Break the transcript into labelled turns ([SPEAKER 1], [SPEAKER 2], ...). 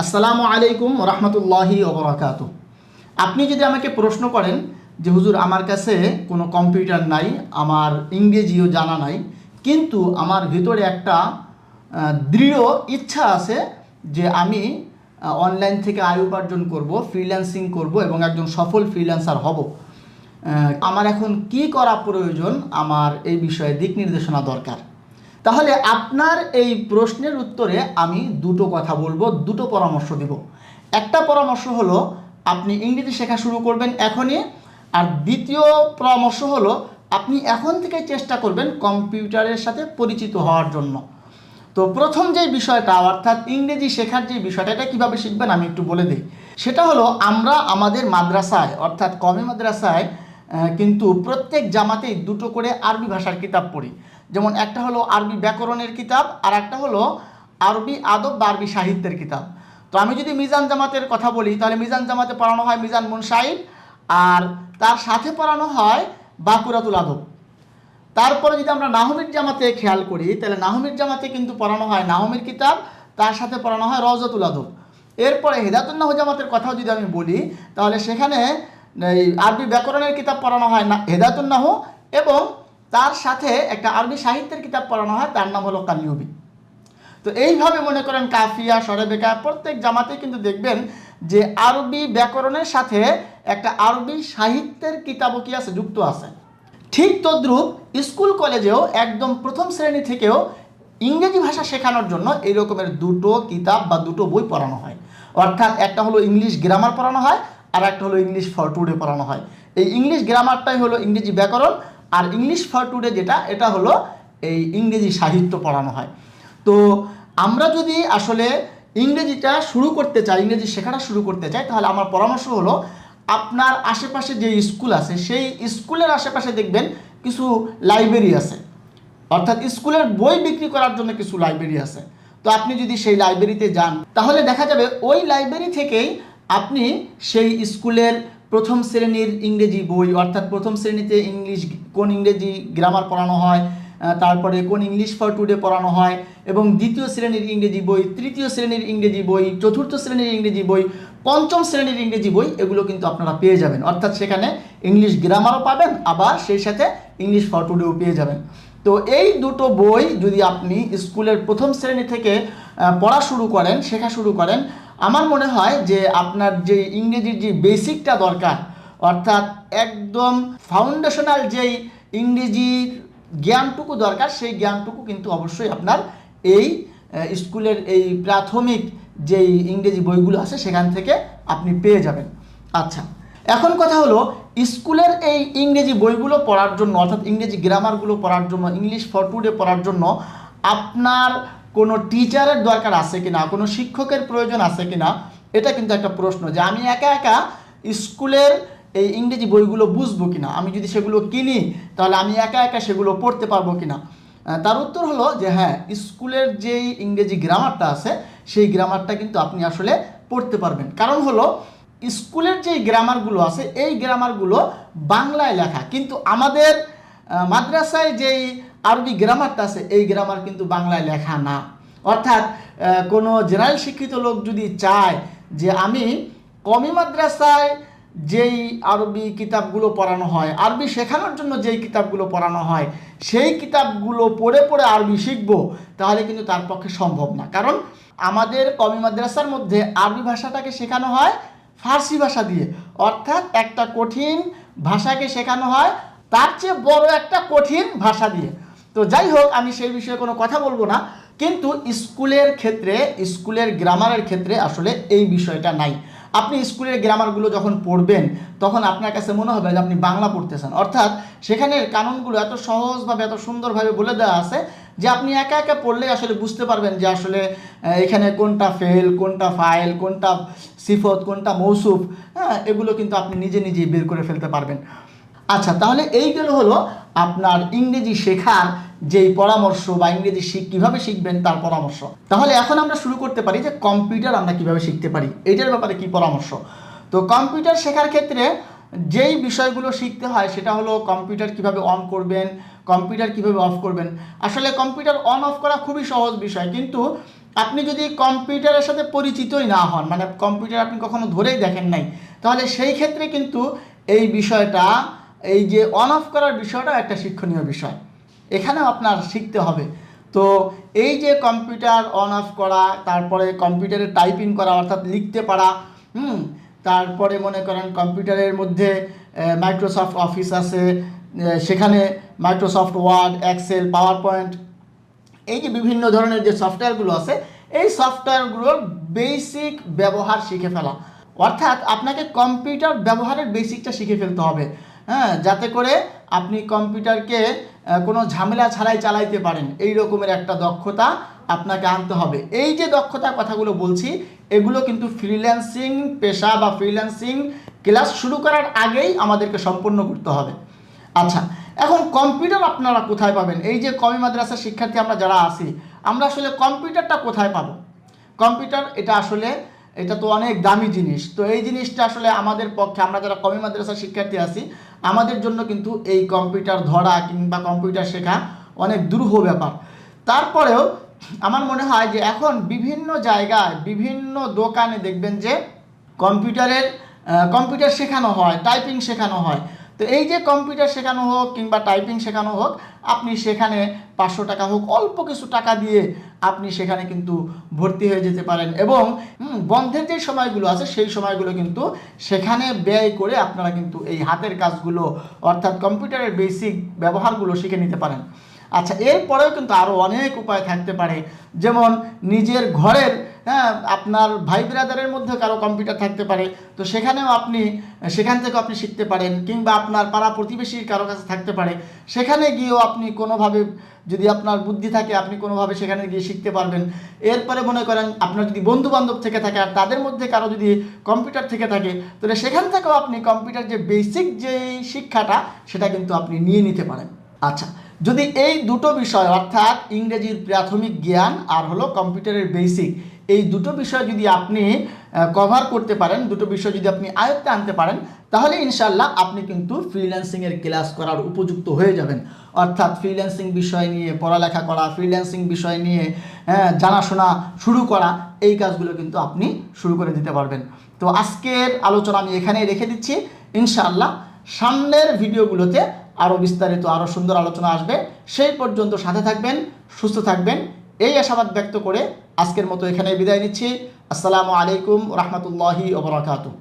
[SPEAKER 1] আসসালামু আলাইকুম রহমতুল্লাহি ওবরাকাতু। আপনি যদি আমাকে প্রশ্ন করেন যে হুজুর আমার কাছে কোনো কম্পিউটার নাই, আমার ইংরেজিও জানা নাই, কিন্তু আমার ভিতরে একটা দৃঢ় ইচ্ছা আছে যে আমি অনলাইন থেকে আয় উপার্জন করব, ফ্রিল্যান্সিং করব এবং একজন সফল ফ্রিল্যান্সার হব, আমার এখন কি করা প্রয়োজন, আমার এই বিষয়ে দিক নির্দেশনা দরকার। তাহলে আপনার এই প্রশ্নের উত্তরে আমি দুটো কথা বলবো, দুটো পরামর্শ দিব। একটা পরামর্শ হলো আপনি ইংরেজি শেখা শুরু করবেন এখনই, আর দ্বিতীয় পরামর্শ হলো আপনি এখন থেকে চেষ্টা করবেন কম্পিউটারের সাথে পরিচিত হওয়ার জন্য। তো প্রথম যে বিষয়টা অর্থাৎ ইংরেজি শেখার যে বিষয়টা, এটা কীভাবে শিখবেন আমি একটু বলে দিই। সেটা হলো আমরা আমাদের মাদ্রাসায় অর্থাৎ কওমি মাদ্রাসায় কিন্তু প্রত্যেক জামাতেই দুটো করে আরবি ভাষার কিতাব পড়ি। যেমন একটা হলো আরবি ব্যাকরণের কিতাব, আর একটা হলো আরবি আদব বা আরবি সাহিত্যের কিতাব। তো আমি যদি মিজান জামাতের কথা বলি, তাহলে মিজান জামাতে পড়ানো হয় মিজান মুনসাইব, আর তার সাথে পড়ানো হয় বাকুরাতুল আদব। তারপরে যদি আমরা নাহমির জামাতে খেয়াল করি, তাহলে নাহমির জামাতে কিন্তু পড়ানো হয় নাহমির কিতাব, তার সাথে পড়ানো হয় রওজাতুল আদব। এরপরে হেদায়াতুন নাহু জামাতের কথাও যদি আমি বলি, তাহলে সেখানে এই আরবি ব্যাকরণের কিতাব পড়ানো হয় না হেদায়াতুন নাহু, এবং তার সাথে একটা আরবি সাহিত্যের কিতাব পড়ানো হয়, তার নাম হলো কালিউবি। তো এইভাবে মনে করেন কাফিয়া, সরেবেকা প্রত্যেক জামাতে কিন্তু দেখবেন যে আরবি ব্যাকরণের সাথে একটা আরবি সাহিত্যের কিতাবও কি আছে, যুক্ত আছে। ঠিক তদ্রূপ স্কুল কলেজেও একদম প্রথম শ্রেণী থেকেও ইংরেজি ভাষা শেখানোর জন্য এই রকমের দুটো কিতাব বা দুটো বই পড়ানো হয়। অর্থাৎ একটা হলো ইংলিশ গ্রামার পড়ানো হয়, আর একটা হলো ইংলিশ ফর টুডে পড়ানো হয়। এই ইংলিশ গ্রামারটাই হলো ইংরেজি ব্যাকরণ, আর ইংলিশ ফর টুডে যেটা, এটা হলো এই ইংরেজি সাহিত্য পড়ানো হয়। তো আমরা যদি আসলে ইংরেজিটা শুরু করতে চাই, ইংরেজি শেখাটা শুরু করতে চাই, তাহলে আমার পরামর্শ হলো আপনার আশেপাশে যে স্কুল আছে সেই স্কুলের আশেপাশে দেখবেন কিছু লাইব্রেরি আছে, অর্থাৎ স্কুলের বই বিক্রি করার জন্য কিছু লাইব্রেরি আছে। তো আপনি যদি সেই লাইব্রেরিতে যান, তাহলে দেখা যাবে ওই লাইব্রেরি থেকেই আপনি সেই স্কুলের প্রথম শ্রেণীর ইংরেজি বই, অর্থাৎ প্রথম শ্রেণীতে কোন ইংরেজি গ্রামার পড়ানো হয়, তারপরে কোন ইংলিশ ফর টুডে পড়ানো হয়, এবং দ্বিতীয় শ্রেণীর ইংরেজি বই, তৃতীয় শ্রেণীর ইংরেজি বই, চতুর্থ শ্রেণীর ইংরেজি বই, পঞ্চম শ্রেণীর ইংরেজি বই, এগুলো কিন্তু আপনারা পেয়ে যাবেন। অর্থাৎ সেখানে ইংলিশ গ্রামারও পাবেন, আবার সেই সাথে ইংলিশ ফর টুডেও পেয়ে যাবেন। তো এই দুটো বই যদি আপনি স্কুলের প্রথম শ্রেণী থেকে পড়া শুরু করেন, শেখা শুরু করেন, আমার মনে হয় যে আপনার যে ইংরেজির যে বেসিকটা দরকার, অর্থাৎ একদম ফাউন্ডেশনাল যেই ইংরেজির জ্ঞানটুকু দরকার, সেই জ্ঞানটুকু কিন্তু অবশ্যই আপনার এই স্কুলের এই প্রাথমিক যেই ইংরেজি বইগুলো আছে সেখান থেকে আপনি পেয়ে যাবেন। আচ্ছা, এখন কথা হলো স্কুলের এই ইংরেজি বইগুলো পড়ার জন্য, অর্থাৎ ইংরেজি গ্রামারগুলো পড়ার জন্য, ইংলিশ ফর টুডে পড়ার জন্য আপনার কোনো টিচারের দরকার আছে কিনা, কোনো শিক্ষকের প্রয়োজন আছে কিনা, এটা কিন্তু একটা প্রশ্ন। যে আমি একা একা স্কুলের এই ইংরেজি বইগুলো বুঝবো কিনা, আমি যদি সেগুলো কিনি তাহলে আমি একা একা সেগুলো পড়তে পারবো কিনা। তার উত্তর হলো যে হ্যাঁ, স্কুলের যেই ইংরেজি গ্রামারটা আছে সেই গ্রামারটা কিন্তু আপনি আসলে পড়তে পারবেন। কারণ হলো স্কুলের যেই গ্রামারগুলো আছে এই গ্রামারগুলো বাংলায় লেখা, কিন্তু আমাদের মাদ্রাসায় যেই আরবি গ্রামারটা আছে এই গ্রামার কিন্তু বাংলায় লেখা না। অর্থাৎ কোনো জেনারেল শিক্ষিত লোক যদি চায় যে আমি কওমি মাদ্রাসায় যেই আরবি কিতাবগুলো পড়ানো হয়, আরবি শেখানোর জন্য যেই কিতাবগুলো পড়ানো হয়, সেই কিতাবগুলো পড়ে পড়ে আরবি শিখবো, তাহলে কিন্তু তার পক্ষে সম্ভব না। কারণ আমাদের কওমি মাদ্রাসার মধ্যে আরবি ভাষাটাকে শেখানো হয় ফার্সি ভাষা দিয়ে, অর্থাৎ একটা কঠিন ভাষাকে শেখানো হয় তার চেয়ে বড় একটা কঠিন ভাষা দিয়ে। তো যাই হোক, আমি সেই বিষয়ে কোনো কথা বলবো না, কিন্তু স্কুলের ক্ষেত্রে, স্কুলের গ্রামারের ক্ষেত্রে আসলে এই বিষয়টা নাই। আপনি স্কুলের গ্রামারগুলো যখন পড়বেন তখন আপনার কাছে মনে হবে যে আপনি বাংলা পড়তেছেন, অর্থাৎ সেখানের কানুনগুলো এত সহজভাবে, এত সুন্দরভাবে বলে দেওয়া আছে যে আপনি একা একা পড়লেই আসলে বুঝতে পারবেন যে আসলে এখানে কোনটা ফেল, কোনটা ফাইল, কোনটা সিফত, কোনটা মৌসুফ, হ্যাঁ, এগুলো কিন্তু আপনি নিজে নিজেই বের করে ফেলতে পারবেন। আচ্ছা, তাহলে এইগুলো হলো আপনার ইংরেজি শেখার যেই পরামর্শ বা ইংরেজি কীভাবে শিখবেন তার পরামর্শ। তাহলে এখন আমরা শুরু করতে পারি যে কম্পিউটার আমরা কীভাবে শিখতে পারি, এটার ব্যাপারে কী পরামর্শ। তো কম্পিউটার শেখার ক্ষেত্রে যেই বিষয়গুলো শিখতে হয় সেটা হলো কম্পিউটার কীভাবে অন করবেন, কম্পিউটার কীভাবে অফ করবেন। আসলে কম্পিউটার অন অফ করা খুবই সহজ বিষয়, কিন্তু আপনি যদি কম্পিউটারের সাথে পরিচিতই না হন, মানে কম্পিউটার আপনি কখনো ধরেই দেখেন নাই, তাহলে সেই ক্ষেত্রে কিন্তু এই বিষয়টা, এই যে অন অফ করার বিষয়টা একটা শিক্ষণীয় বিষয়, এখানেও আপনার শিখতে হবে। তো এই যে কম্পিউটার অন অফ করা, তারপরে কম্পিউটারে টাইপিং করা অর্থাৎ লিখতে পারা, তারপরে মনে করেন কম্পিউটারের মধ্যে মাইক্রোসফট অফিস আছে, সেখানে Microsoft Word, Excel, PowerPoint, এই যে বিভিন্ন ধরনের যে সফটওয়্যারগুলো আছে, এই সফটওয়্যারগুলোর বেসিক ব্যবহার শিখে ফেলা, অর্থাৎ আপনাকে কম্পিউটার ব্যবহারের বেসিকটা শিখে ফেলতে হবে, হ্যাঁ, যাতে করে আপনি কম্পিউটারকে কোনো ঝামেলা ছাড়াই চালাইতে পারেন, এই রকমের একটা দক্ষতা আপনাকে আনতে হবে। এই যে দক্ষতার কথাগুলো বলছি, এগুলো কিন্তু ফ্রিল্যান্সিং পেশা বা ফ্রিল্যান্সিং ক্লাস শুরু করার আগেই আমাদেরকে সম্পন্ন করতে হবে। আচ্ছা, এখন কম্পিউটার আপনারা কোথায় পাবেন? এই যে কমি মাদ্রাসার শিক্ষার্থী আমরা যারা আছি, আমরা আসলে কম্পিউটারটা কোথায় পাবো? কম্পিউটার এটা তো অনেক দামি জিনিস, তো এই জিনিসটা আসলে আমাদের পক্ষে, আমরা যারা কমি মাদ্রাসার শিক্ষার্থী আছি, আমাদের জন্য কিন্তু এই কম্পিউটার ধরা কিংবা কম্পিউটার শেখা অনেক দুরূহ ব্যাপার। তারপরেও আমার মনে হয় যে এখন বিভিন্ন জায়গায়, বিভিন্ন দোকানে দেখবেন যে কম্পিউটার শেখানো হয়, টাইপিং শেখানো হয়। তো এই যে কম্পিউটার শেখানো হোক কিংবা টাইপিং শেখানো হোক, আপনি সেখানে 500 টাকা হোক, অল্প কিছু টাকা দিয়ে আপনি সেখানে কিন্তু ভর্তি হয়ে যেতে পারেন, এবং বন্ধের যে সময়গুলো আছে সেই সময়গুলো কিন্তু সেখানে ব্যয় করে আপনারা কিন্তু এই হাতের কাজগুলো অর্থাৎ কম্পিউটারের বেসিক ব্যবহারগুলো শিখে নিতে পারেন। আচ্ছা, এরপরেও কিন্তু আরও অনেক উপায় থাকতে পারে, যেমন নিজের ঘরের, হ্যাঁ, আপনার ভাই ব্রাদারের মধ্যে কারো কম্পিউটার থাকতে পারে, তো সেখান থেকে আপনি শিখতে পারেন, কিংবা আপনার পাড়া প্রতিবেশীর কারো কাছে থাকতে পারে, সেখানে গিয়েও আপনি কোনোভাবে, যদি আপনার বুদ্ধি থাকে, আপনি কোনোভাবে সেখানে গিয়ে শিখতে পারবেন। এরপরে মনে করেন আপনার যদি বন্ধু বান্ধব থেকে থাকে আর তাদের মধ্যে কারো যদি কম্পিউটার থেকে থাকে, তাহলে সেখান থেকেও আপনি কম্পিউটার যে বেসিক যে শিক্ষাটা, সেটা কিন্তু আপনি নিয়ে নিতে পারেন। আচ্ছা, যদি এই দুটো বিষয় অর্থাৎ ইংরেজির প্রাথমিক জ্ঞান আর হলো কম্পিউটারের বেসিক, এই দুটো বিষয় যদি আপনি কভার করতে পারেন, দুটো বিষয় যদি আপনি আয়ত্তে আনতে পারেন, তাহলে ইনশাল্লাহ আপনি কিন্তু ফ্রিল্যান্সিংয়ের ক্লাস করার উপযুক্ত হয়ে যাবেন। অর্থাৎ ফ্রিল্যান্সিং বিষয় নিয়ে পড়ালেখা করা, ফ্রিল্যান্সিং বিষয় নিয়ে জানাশোনা শুরু করা, এই কাজগুলো কিন্তু আপনি শুরু করে দিতে পারবেন। তো আজকের আলোচনা আমি এখানেই রেখে দিচ্ছি। ইনশাআল্লাহ সামনের ভিডিওগুলোতে আরও বিস্তারিত, আরও সুন্দর আলোচনা আসবে। সেই পর্যন্ত সাথে থাকবেন, সুস্থ থাকবেন, এই আশাবাদ ব্যক্ত করে আজকের মতো এখানেই বিদায় নিচ্ছি। আসসালামু আলাইকুম রহমতুল্লাহি ওয়া বারাকাতুহু।